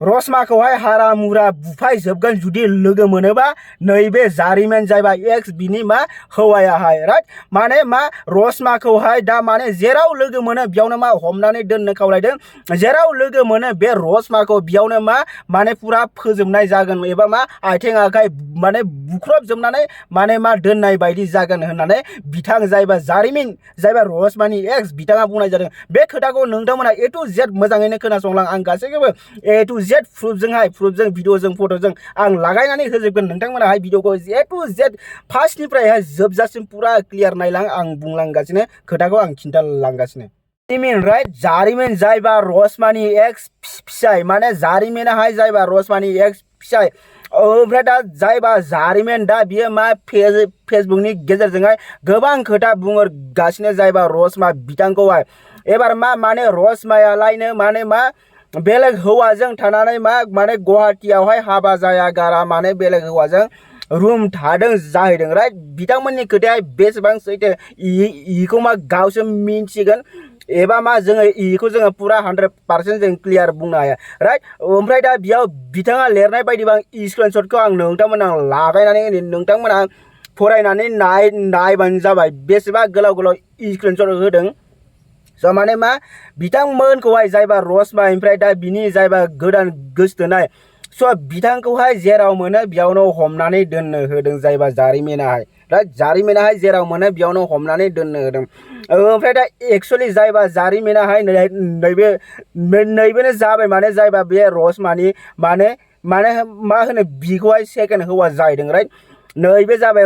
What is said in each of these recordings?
रसमाखौहाय हारा मुरा बुफायजोबगोन जुदि लोगो मोनोबा नैबे जारिमिन जायबा एक्स बिनि मा हौवायाहाय राइट माने मा रसमाखौहाय दा माने जेराव लोगो मोनो बेयावनो मा हमनानै दोननो खावलायदों जेराव लोगो मोनो बे रसमाखौ बेयावनो माने पुरा फोजोबनाय जागोन एबा मा आथिं आखाइ माने बुख्रबजोबनानै माने मा दोननाय बायदि जागोन होननानै बिथां जायबा जारिमिन जायबा रसमानि एक्स बिथाङा बुंनाय जादों बे खोथाखौ नोंथांमोना ए टु जेड मोजाङैनो खोनासंलां आं गासैखौबो ए टु जेड प्रुफजों भिडिअजों फट'जों आं लागायनानै होजोबगोन नोंथांमोनाहाय भिडिअखौ ए टु जेड फार्स्टनिफ्रायहाय जोबजासिम पुरा क्लियार नायलां आं बुंलांगासिनो खोथाखौ आं खिन्थालांगासिनो जारिमिन राइट जारिमिन जायबा रसमानि एक्स फिसाय माने जारिमिनाहाय जायबा रसमानि एक्स फिसाय ओमफ्राय दा जायबा जारिमिन दा बियो मा फेसबुकनि गेजेरजोंहाय गोबां खोथा बुंगासिनो जायबा रसमा बिथांखौहाय एबार माने रसमायालायनो माने मा बेलेग हौवाजों थानानै माने गुवाहाटीयावहाय हाबा जाया गारा माने बेलेग हौवाजों रूम थादों जाहैदों राइट बिथांमोननि खोथाया बेसेबां सैथो इखौ गावसो मिन्थिगोन एबा जोङो इखौ जोङो पुरा 100% जों क्लियार बुंनो हाया राइट ओमफ्राय दा बेयाव बिथाङा लिरनाय बायदिबा स्क्रिनशटखौ आं नोंथांमोना लागायनानै नोंथांमोना फरायनानै नायबानो जाबाय बेसेबा गोलाव स्क्रिनशट होदों स' माने मा बिथांमोनखौहाय जायबा रसमा ओमफ्राय दा बिनि जायबा गोदान गोसथोनाय स' बिथांखौहाय जेराव मोनो बेयावनो हमनानै दोननो होदों जायबा जारिमिनाहाय दा जारिमिनाहाय जेराव मोनो बेयावनो हमनानै दोननो होदों ओमफ्राय दा एक्चुअलि जायबा जारिमिनाहाय नैबेनो जाबाय माने जायबा बे रसमानि माने मा होनो बिखौहाय सेकेन्ड हौवा जाहैदों राइट नैबे जाबाय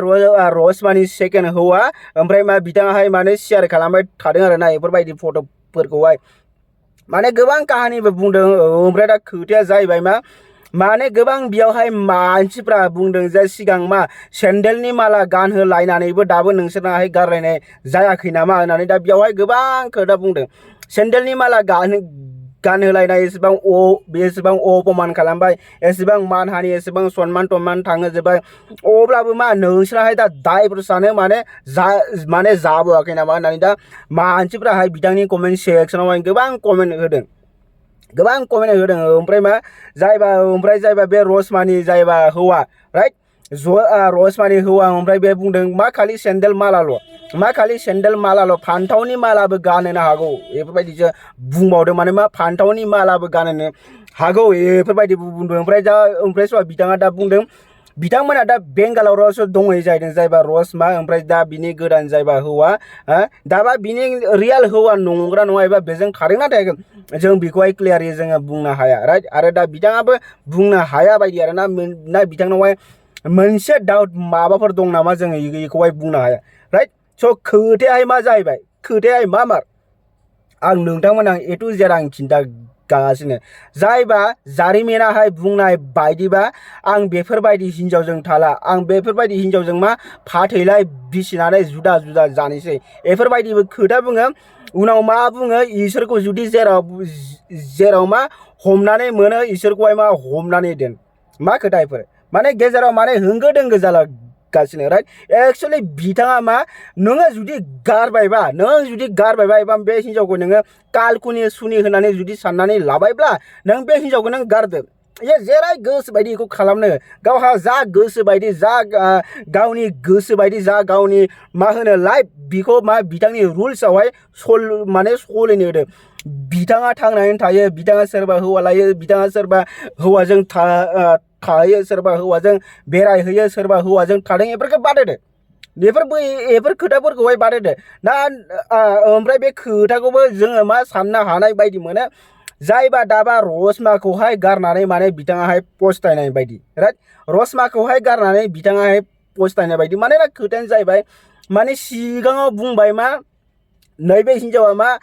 रसमानि सेकेन्ड हौवा ओमफ्राय मा बिथाङाहाय माने शेयार खालामबाय थादों आरोना बेफोरबायदि फट'फोरखौहाय माने गोबां काहानिबो बुंदों ओमफ्राय दा खोथाया जाहैबाय माने गोबां बेयावहाय मानसिफ्रा बुंदों जे सिगां सेन्देलनि माला गानहोलायनानैबो दाबो नोंसोरनाहाय गारलायनाय जायाखै नामा होननानै दा बेयावहाय गोबां खोथा बुंदों सेन्देलनि माला गानहोलायनाय बेसेबां अपमान खालामबाय एसेबां मानहानि एसेबां सनमान टनमान थांहोजोबबाय अब्लाबो नोंसोराहाय दा दायफोर सानो माने जाबोआखै नामा होननानै दा मानसिफ्राहाय बिथांनि कमेन्ट सेक्सनावहाय गोबां कमेन्ट होदों ओमफ्राय जायबा बे रसमानि जायबा हौवा राइट रसमानि हौवा ओमफ्राय बे बुंदों खालि सेन्देल मालाल' फान्थावनि मालाबो गानहोनो हागौ बेफोरबायदिसो बुंबावदों माने फान्थावनि मालाबो गानहोनो हागौ बेफोरबायदि बुंदों ओमफ्राय बिथाङा दा बुंदों बिथांमोना दा बेंगालरावसो दंहै जाहैदों जायबा रसमा ओमफ्राय दा बिनि गोदान जायबा हौवा दाबा बिनि रियेल हौवा नंगौना नङा एबा बेजों थादोंना थायाखै जों बेखौहाय क्लियारलि जोङो बुंनो हाया राइट आरो दा बिथाङाबो बुंनो हाया बायदि आरो ना बिथांनावहाय मोनसे डाउट माबाफोर दं नामा जोङो बेखौहाय बुंनो हाया राइट स' खोथायाहाय मा जाहैबाय खोथायाहाय मार आं नोंथांमोना ए टु जेड आं खिन्थागासिनो जायबा जारिमिनाहाय बुंनाय बायदिबा आं बेफोरबायदि हिनजावजों थाला आं बेफोरबायदि हिनजावजों फाथैलाय बिसिनानै जुदा जानोसै बेफोरबायदिबो खोथा बुङो उनाव मा बुङो इसोरखौ जुदि जेराव हमनानै मोनो इसोरखौहाय हमनानै दोन मा खोथा बेफोर माने गेजेराव होंगो दोंगो जालागासिनो राइट एक्चुअलि बिथाङा नोङो जुदि गारबायबा एबा बे हिनजावखौ नोङो कालकुनि सुनि होनानै जुदि साननानै लाबायब्ला नों बे हिनजावखौ नों गारदो जेराय गोसो बायदि बेखौ खालामनो गावहा जा गोसो बायदि गावनि गोसो बायदि गावनि लाइफ बिखौ बिथांनि रुल्सआवहाय सलिनो होदो बिथाङा थांनानै थायो बिथाङा सोरबा हौवा लायो बिथाङा सोरबा हौवाजों थायो सोरबा हौवाजों बेरायहैयो सोरबा हौवाजों थादों बेफोरखौ बादहोदो बेफोर खोथाफोरखौहाय बादहोदो ना ओमफ्राय बे खोथाखौबो जोङो साननो हानाय बायदि मोनो जायबा दाबा रसमाखौहाय गारनानै बिथाङाहाय पस्तायनाय बायदि राइट रसमाखौहाय गारनानै बिथाङाहाय पस्तायनाय बायदि मानोना खोथायानो जाहैबाय सिगाङाव बुंबाय नैबे हिनजावा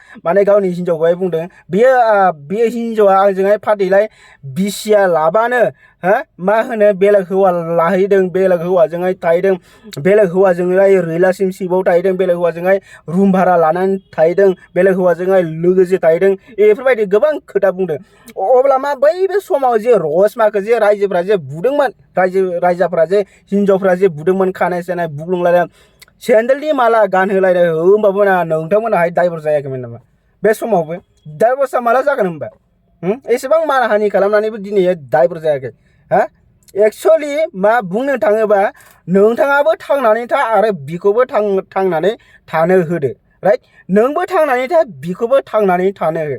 गावनि हिनजावखौहाय बुंदों बे हिनजावा आंजोंहाय फाथैलाय बिसिया लाबानो बेलेग हौवा लाहैदों बेलेग हौवाजोंहाय थाहैदों बेलेग हौवाजोंहाय रिलेशनशिपआव थाहैदों बेलेग हौवाजोंहाय रुम भारा लानानै थाहैदों बेलेग हौवाजोंहाय लोगोसे थाहैदों बेफोरबायदि गोबां खोथा बुंदों अब्ला बै बे समाव जे रसमाखौ जे रायजोफ्रा जे बुदोंमोन रायजाफ्रा जे हिनजावफ्रा जे बुदोंमोन खानाय सानाय बुग्लुंलायनाय सेन्देलनि माला गानहोलायनाय होमबाबो नोंथांमोनाहाय दायबर जायाखैमोन नामा बे समावबो दायबरसा माला जागोन होनबा एसेबां मानहानि खालामनानैबो दिनै दायफोर जायाखै हा एक्चुअली मा बुंनो थाङोबा नोंथाङाबो थांनानै था आरो बिखौबो थांनानै थानो होदो राइट नोंबो थांनानै था बिखौबो थांनानै थानो हो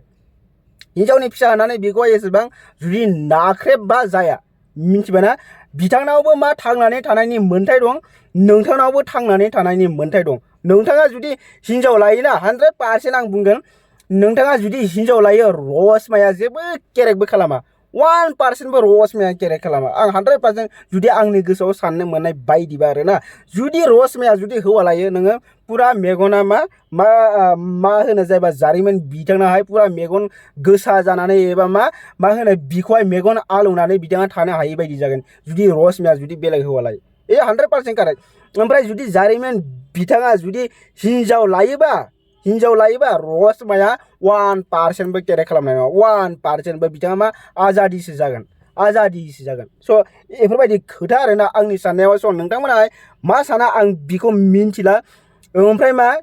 हिन्जावनि फिसा होननानै बेखौ एसेबां जुदि नाख्रेबबा जाया मिथिबायना बिथांनावबो मा थांनानै थानायनि मोन्थाय दं नोंथांनावबो थांनानै थानायनि मोन्थाय दं नोंथाङा जुदि हिन्जाव लायोना 100% आं बुंगोन नोंथाङा जुदि हिन्जाव लायो रसमाया जेबो केरेकबो खालामा 1% बो रसमाया केरेक खालामा आं 100% जुदि आंनि गोसोआव साननो मोननाय बायदिबा आरोना जुदि रसमाया जुदि हौवा लायो नोङो पुरा मेगना मा होनो जायबा जारिमिन बिथांनाहाय पुरा मेगन गोसा जानानै एबा मा होनो बिखौहाय मेगन आलौनानै बिथाङा थानो हायै बायदि जागोन जुदि रसमाया जुदि बेलेग हौवा लायो 100% कारेक्ट ओमफ्राय जुदि जारिमिन बिथाङा जुदि हिन्जाव लायोबा रसमाया 1% बो केरेक खालामनाय नङा 1% बो बिथाङा आजादिसो जागोन स' बेफोरबायदि खोथा आरोना आंनि साननायाव स' नोंथांमोनाहाय मा साना आं बिखौ मिन्थिला ओमफ्राय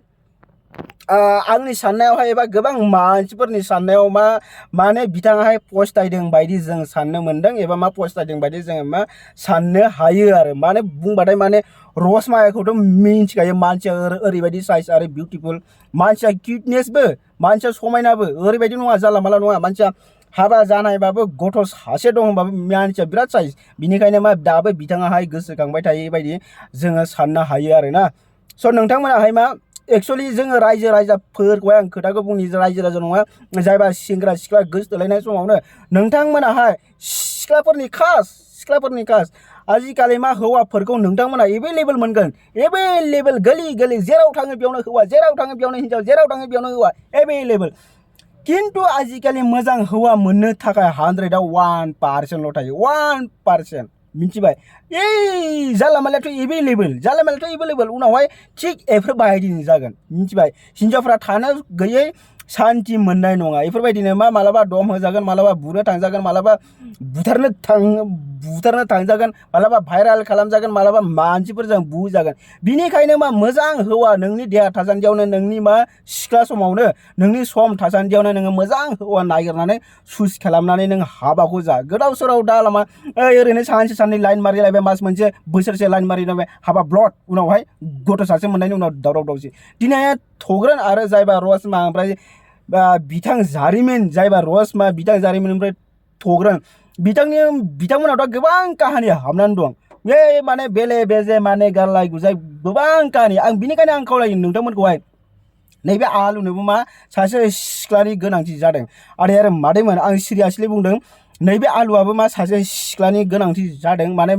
आंनि साननायावहाय एबा गोबां मानसिफोरनि साननायाव माने बिथाङाहाय पस्तायदों बायदि जों साननो मोनदों एबा पस्तायदों बायदि जोङो साननो हायो आरो माने बुंबाथाय माने रसमायाखौथ' मिन्थिखायो मानसिया ओरैबायदि साइज आरो बिउटिफुल मानसिया किउटनेसबो मानसिया समायनाबो ओरैबायदि नङा जाला माला नङा मानसिया हाबा जानायबाबो गथ' सासे दं होनबाबो मानसिया बिराद साइज बिनिखायनो दाबो बिथाङाहाय गोसोखांबाय थायै बायदि जोङो साननो हायो आरोना स' नोंथांमोनाहाय एक्चुअली जोङो रायजो राजाफोरखौहाय आं खोथाखौ बुंनि रायजो राजा नङा जायबा सेंग्रा सिख्ला गोसोथोलायनाय समावनो नोंथांमोनाहाय सिख्लाफोरनि खास आजिखालि हौवाफोरखौ नोंथांमोना एभेलेबेल मोनगोन एभेलेबेल गली जेराव थाङो बेयावनो हौवा जेराव थाङो बेयावनो हिन्जाव जेराव थाङो बेयावनो हौवा एभेलेबेल किन्तु आजिखालि मोजां हौवा मोननो थाखाय 100आव 1%ल' थायो 1% मिथिबाय जाला मालायाथ' एभेलेबेल उनावहाय थिग एफोरबायदिनो जागोन मिथिबाय हिन्जावफ्रा थानो गैयै शान्ति मोननाय नङा बेफोरबायदिनो मालाबा दम होजागोन मालाबा बुनो थांजागोन मालाबा बुथारनो थांजागोन मालाबा भाइराल खालामजागोन मालाबा मानसिफोरजों बुजागोन बिनिखायनो मोजां हौवा नोंनि देहा थासान्दियावनो नोंनि सिख्ला समावनो नोंनि सम थासान्दियावनो नोङो मोजां हौवा नागिरनानै सुइस खालामनानै नों हाबाखौ जा गोदाव सोराव दा लामा ओरैनो सानसे साननै लाइन मारिलायबाय मास मोनसे बोसोरसे लाइन मारिलायबाय हाबा ब्लड उनावहाय गथ' सासे मोननायनि उनाव दावराव दावसि दिनै थग्रोन आरो जायबा रसमा ओमफ्राय बिथां जारिमिन जायबा रसमा बिथां जारिमिननिफ्राय थग्रोन बिथांमोनावथ' गोबां काहानि हाबनानै दं बे माने बेले बेजे माने गारलाय गुजाय गोबां काहानि आं बिनिखायनो आं खावलायो नोंथांमोनखौहाय नैबे आलुनोबो सासे सिख्लानि गोनांथि जादों आरो मादैमोन आं सिरियासलि बुंदों नैबे आलुआबो सासे सिख्लानि गोनांथि जादों माने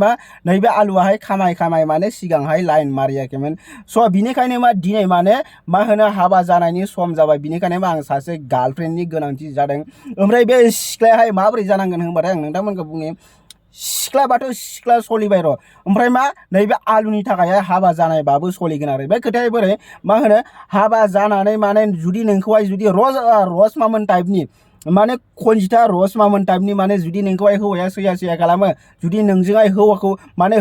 नैबे आलुआहाय खामाय माने सिगांहाय लाइन मारियाखैमोन स' बिनिखायनो दिनै होनो हाबा जानायनि सम जाबाय बिनिखायनो आं सासे गार्लफ्रेन्डनि गोनांथि जादों ओमफ्राय बे सिख्लायाहाय माबोरै जानांगोन होनबाथाय आं नोंथांमोनखौ बुङो सिख्लाबाथ' सिख्ला सलिबाय र' ओमफ्राय नैबे आलुनि थाखाय हाबा जानायबाबो सलिगोन आरो बे खोथाया बोरै होनो हाबा जानानै जुदि नोंखौहाय जुदि रसमामोन टाइपनि खनजिथा रसमामोन टाइपनि जुदि नोंखौहाय हौवाया सैया खालामो जुदि नोंजोंहाय हौवाखौ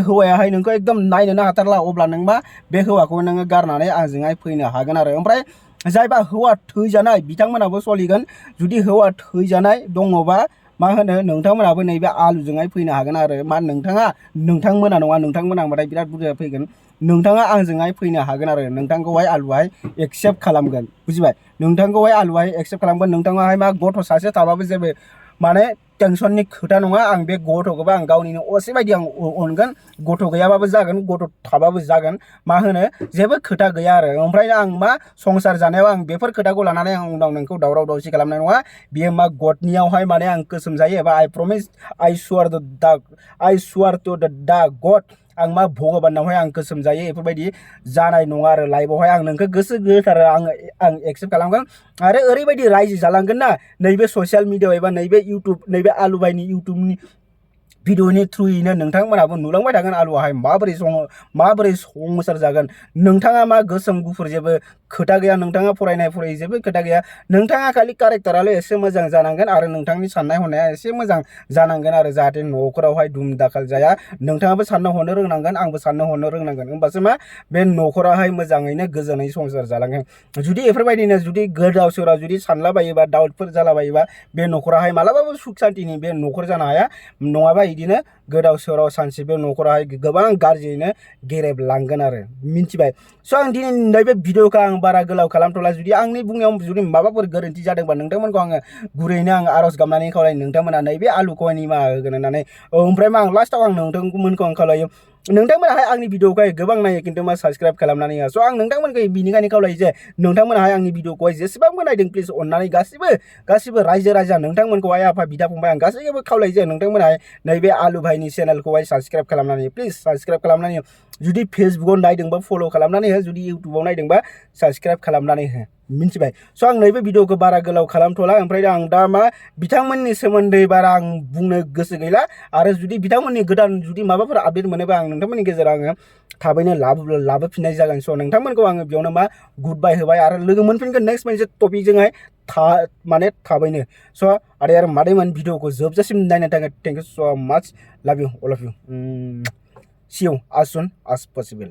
हौवायाहाय नोंखौ एकदम नायनोनो हाथारला अब्ला नों बे हौवाखौ नोङो गारनानै आंजोंहाय फैनो हागोन आरो ओमफ्राय जायबा हौवा थैजानाय बिथांमोनाबो सलिगोन जुदि हौवा थैजानाय दङबा नोंथांमोनाबो नैबे आलुजोंहाय फैनो हागोन आरो नोंथांमोना नङा नोंथांमोना होनबाथाय बिराद बुरजा फैगोन नोंथाङा आंजोंहाय फैनो हागोन आरो नोंथांखौहाय आलुआहाय एक्सेप्ट खालामगोन बुजिबाय नोंथांखौहाय आलुआहाय एक्सेप्ट खालामगोन नोंथाङाहाय गथ' सासे थाबाबो जेबो टेनसननि खोथा नङा आं बे गथ'खौबो आं गावनिनो असे बायदि आं अनगोन गथ' गैयाबाबो जागोन गथ' थाबाबो जागोन जेबो खोथा गैया आरो ओमफ्राय आं संसार जानायाव आं बेफोर खोथाखौ लानानै आं उनाव नोंखौ दावराव दावसि खालामनाय नङा बियो गडनियावहाय आं कसम जायो एबा आइ सुवार टु दा गड आं भगबानावहाय आं कसम जायो बेफोरबायदि जानाय नङा आरो लाइफआवहाय आं नोंखौ गोसो गोथारै आं एक्सेप्ट खालामगोन आरो ओरैबायदि रायजो जालांगोन ना नैबे ससियेल मिडियायाव एबा नैबे इउटुब नैबे आलु भाइनि इउटुबनि भिडिअनि थ्रुयैनो नोंथांमोनाबो नुलांबाय थागोन आलुआहाय माबोरै संसार जागोन। नोंथाङा मा गोसोम गुफुर जेबो खोथा गैया, नोंथाङा फरायनाय जेबो खोथा गैया, नोंथाङा खालि कारेक्टाराल' एसे मोजां जानांगोन आरो नोंथांनि साननाय हनाया एसे मोजां जानांगोन आरो जाहाथे न'खरावहाय दुम दाखाल जाया। नोंथाङाबो साननो हनो रोंनांगोन, आंबो साननो हनो रोंनांगोन, होमबासो मा बे न'खरावहाय मोजाङैनो गोजोनै संसार जालांगोन। जुदि बेफोरबायदिनो जुदि गोदाव सोराव जुदि सानलाबायोबा डाउटफोर जालाबायोबा बे न'खराहाय मालाबाबो सुख सान्तिनि बे न'खर जानो हाया। नङाबा बिदिनो गोदाव सोराव सानसे बे न'खराहाय गोबां गाज्रियैनो गेरेबलांगोन आरो मिन्थिबाय। स' आं दिनै नैबे भिडिअखौ आं बारा गोलाव खालामथ'ला। जुदि आंनि बुंनायाव जुदि माबाफोर गोरोन्थि जादोंबा नोंथांमोनखौ आङो गुरैनो आं आर'ज गाबनानै खावलायो नोंथांमोना नैबे आलुखौहाय निमाहा होगोन होननानै। ओमफ्राय मा आं लास्टआव आं नोंथांमोनखौ आं खावलायो नोंथांमोनाहाय आंनि भिडिअखौहाय गोबां नायो खिन्थु मा साबस्क्राइब खालामनानै होआ। स' आं नोंथांमोनखौ बिनिखायनो खावलायो जे नोंथांमोनाहाय आंनि भिडिअखौहाय जेसेबांबो नायदों प्लिज अननानै गासिबो रायजो राजा नोंथांमोनखौ आइ आफा बिदा फंबाय आं गासैखौबो खावलायो जे नोंथांमोनाहाय नैबे आलु भाइनि चेनेलखौहाय साबस्क्राइब खालामनानै प्लिज साबस्क्राइब खालामनानै हो। जुदि फेसबुकाव नायदोंबा फल' खालामनानै हो, जुदि इउटुबाव नायदोंबा साबस्क्राइब खालामनानै हो, मिन्थिबाय। स' आं नैबे भिडिअखौ बारा गोलाव खालामथ'ला। ओमफ्राय आं दा मा बिथांमोननि सोमोन्दै बारा आं बुंनो गोसो गैला। आरो जुदि बिथांमोननि गोदान जुदि माबाफोर आपडेट मोनोबा आं नोंथांमोननि गेजेराव आङो थाबैनो लाबोफिननाय जागोन। स' नोंथांमोनखौ आङो बेयावनो मा गुड बाय होबाय आरो लोगो मोनफिनगोन नेक्स्ट मोनसे टपिकजोंहाय माने थाबैनो। स' आदै आरो मादैमोन भिडिअखौ जोबजासिम नायनो थाखाय thank you so' much, love you all of you, see you as soon as possible।